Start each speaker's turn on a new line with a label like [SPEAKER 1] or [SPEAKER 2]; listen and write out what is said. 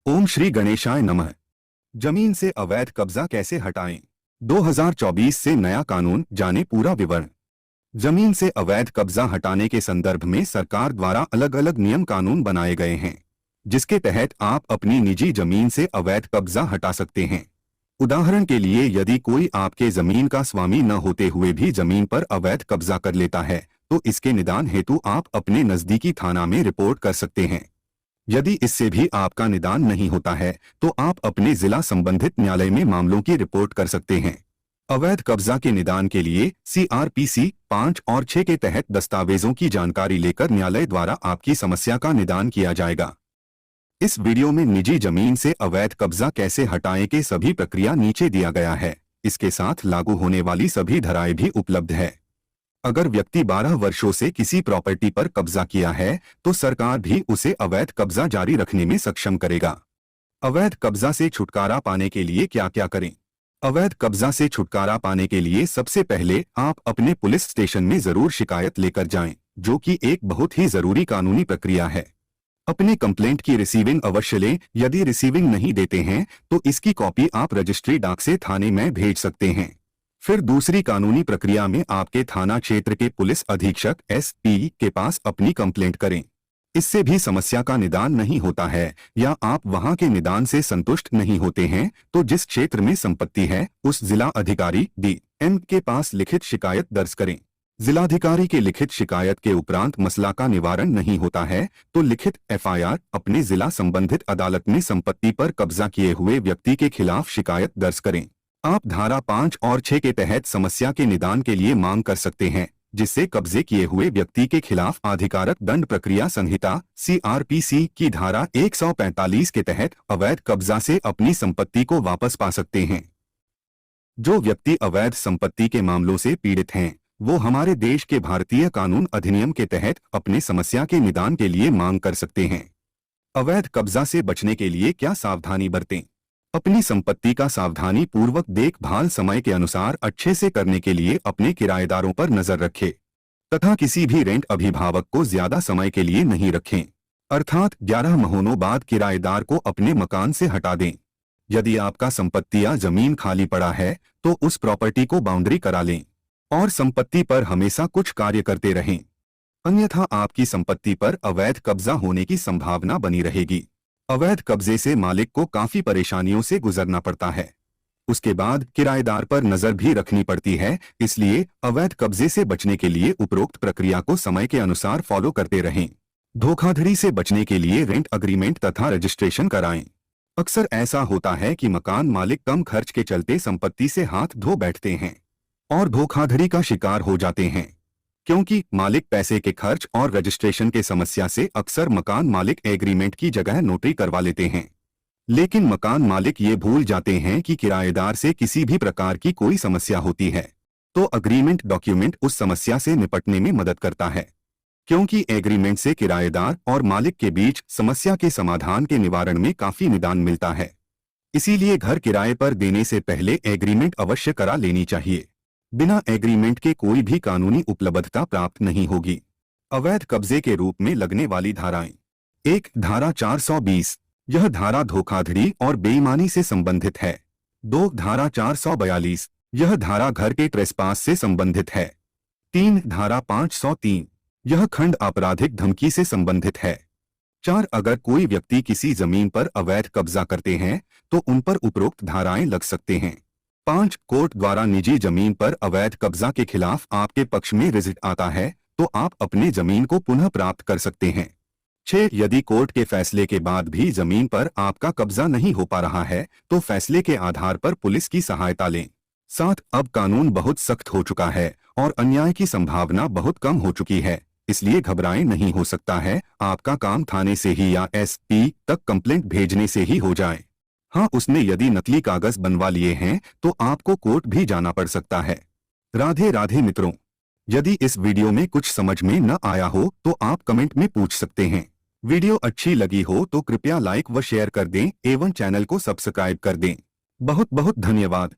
[SPEAKER 1] ओम श्री गणेशाय नमः। जमीन से अवैध कब्जा कैसे हटाएं? 2024 से नया कानून, जाने पूरा विवरण। जमीन से अवैध कब्जा हटाने के संदर्भ में सरकार द्वारा अलग अलग नियम कानून बनाए गए हैं, जिसके तहत आप अपनी निजी जमीन से अवैध कब्जा हटा सकते हैं। उदाहरण के लिए, यदि कोई आपके जमीन का स्वामी न होते हुए भी जमीन पर अवैध कब्जा कर लेता है, तो इसके निदान हेतु आप अपने नजदीकी थाना में रिपोर्ट कर सकते हैं। यदि इससे भी आपका निदान नहीं होता है, तो आप अपने जिला संबंधित न्यायालय में मामलों की रिपोर्ट कर सकते हैं। अवैध कब्जा के निदान के लिए CRPC 5 और 6 के तहत दस्तावेजों की जानकारी लेकर न्यायालय द्वारा आपकी समस्या का निदान किया जाएगा। इस वीडियो में निजी जमीन से अवैध कब्जा कैसे हटाएं के सभी प्रक्रिया नीचे दिया गया है। इसके साथ लागू होने वाली सभी धाराएं भी उपलब्ध है। अगर व्यक्ति 12 वर्षों से किसी प्रॉपर्टी पर कब्जा किया है, तो सरकार भी उसे अवैध कब्जा जारी रखने में सक्षम करेगा। अवैध कब्जा से छुटकारा पाने के लिए क्या क्या करें? अवैध कब्जा से छुटकारा पाने के लिए सबसे पहले आप अपने पुलिस स्टेशन में जरूर शिकायत लेकर जाएं, जो कि एक बहुत ही जरूरी कानूनी प्रक्रिया है। अपने कंप्लेंट की रिसीविंग अवश्य लें। यदि रिसीविंग नहीं देते हैं, तो इसकी कॉपी आप रजिस्ट्री डाक से थाने में भेज सकते हैं। फिर दूसरी कानूनी प्रक्रिया में आपके थाना क्षेत्र के पुलिस अधीक्षक SP के पास अपनी कंप्लेंट करें। इससे भी समस्या का निदान नहीं होता है, या आप वहां के निदान से संतुष्ट नहीं होते हैं, तो जिस क्षेत्र में संपत्ति है, उस जिला अधिकारी DM के पास लिखित शिकायत दर्ज करें। जिलाधिकारी के लिखित शिकायत के उपरांत मसला का निवारण नहीं होता है, तो लिखित FIR अपने जिला संबंधित अदालत में संपत्ति पर कब्जा किए हुए व्यक्ति के खिलाफ शिकायत दर्ज करें। आप धारा 5 और 6 के तहत समस्या के निदान के लिए मांग कर सकते हैं, जिससे कब्जे किए हुए व्यक्ति के खिलाफ आधिकारक दंड प्रक्रिया संहिता CRPC की धारा 145 के तहत अवैध कब्जा से अपनी संपत्ति को वापस पा सकते हैं। जो व्यक्ति अवैध संपत्ति के मामलों से पीड़ित हैं, वो हमारे देश के भारतीय कानून अधिनियम के तहत अपने समस्या के निदान के लिए मांग कर सकते हैं। अवैध कब्जा से बचने के लिए क्या सावधानी बरतें? अपनी संपत्ति का सावधानी पूर्वक देखभाल समय के अनुसार अच्छे से करने के लिए अपने किराएदारों पर नजर रखें, तथा किसी भी रेंट अभिभावक को ज्यादा समय के लिए नहीं रखें, अर्थात 11 महीनों बाद किराएदार को अपने मकान से हटा दें। यदि आपका संपत्ति या जमीन खाली पड़ा है, तो उस प्रॉपर्टी को बाउंड्री करा लें और संपत्ति पर हमेशा कुछ कार्य करते रहें, अन्यथा आपकी संपत्ति पर अवैध कब्जा होने की संभावना बनी रहेगी। अवैध कब्जे से मालिक को काफी परेशानियों से गुजरना पड़ता है। उसके बाद किराएदार पर नजर भी रखनी पड़ती है। इसलिए अवैध कब्जे से बचने के लिए उपरोक्त प्रक्रिया को समय के अनुसार फॉलो करते रहें। धोखाधड़ी से बचने के लिए रेंट अग्रीमेंट तथा रजिस्ट्रेशन कराएं। अक्सर ऐसा होता है कि मकान मालिक कम खर्च के चलते संपत्ति से हाथ धो बैठते हैं और धोखाधड़ी का शिकार हो जाते हैं, क्योंकि मालिक पैसे के खर्च और रजिस्ट्रेशन के समस्या से अक्सर मकान मालिक एग्रीमेंट की जगह नोटरी करवा लेते हैं। लेकिन मकान मालिक ये भूल जाते हैं कि किराएदार से किसी भी प्रकार की कोई समस्या होती है, तो अग्रीमेंट डॉक्यूमेंट उस समस्या से निपटने में मदद करता है, क्योंकि एग्रीमेंट से किराएदार और मालिक के बीच समस्या के समाधान के निवारण में काफी निदान मिलता है। इसीलिए घर किराए पर देने से पहले एग्रीमेंट अवश्य करा लेनी चाहिए। बिना एग्रीमेंट के कोई भी कानूनी उपलब्धता प्राप्त नहीं होगी। अवैध कब्जे के रूप में लगने वाली धाराएं। 1. धारा 420, यह धारा धोखाधड़ी और बेईमानी से संबंधित है। 2. धारा 442, यह धारा घर के ट्रेसपास से संबंधित है। 3. धारा 503, यह खंड आपराधिक धमकी से संबंधित है। 4. अगर कोई व्यक्ति किसी जमीन पर अवैध कब्जा करते हैं, तो उन पर उपरोक्त धाराएं लग सकते हैं। 5. कोर्ट द्वारा निजी जमीन पर अवैध कब्जा के खिलाफ आपके पक्ष में रिजल्ट आता है, तो आप अपने जमीन को पुनः प्राप्त कर सकते हैं। 6. यदि कोर्ट के फैसले के बाद भी जमीन पर आपका कब्जा नहीं हो पा रहा है, तो फैसले के आधार पर पुलिस की सहायता लें। 7. अब कानून बहुत सख्त हो चुका है और अन्याय की संभावना बहुत कम हो चुकी है, इसलिए घबराएं नहीं। हो सकता है आपका काम थाने से ही या SP तक कंप्लेंट भेजने से ही हो जाए। हाँ, उसने यदि नकली कागज बनवा लिए हैं, तो आपको कोर्ट भी जाना पड़ सकता है। राधे राधे मित्रों, यदि इस वीडियो में कुछ समझ में न आया हो, तो आप कमेंट में पूछ सकते हैं। वीडियो अच्छी लगी हो तो कृपया लाइक व शेयर कर दें एवं चैनल को सब्सक्राइब कर दें। बहुत बहुत धन्यवाद।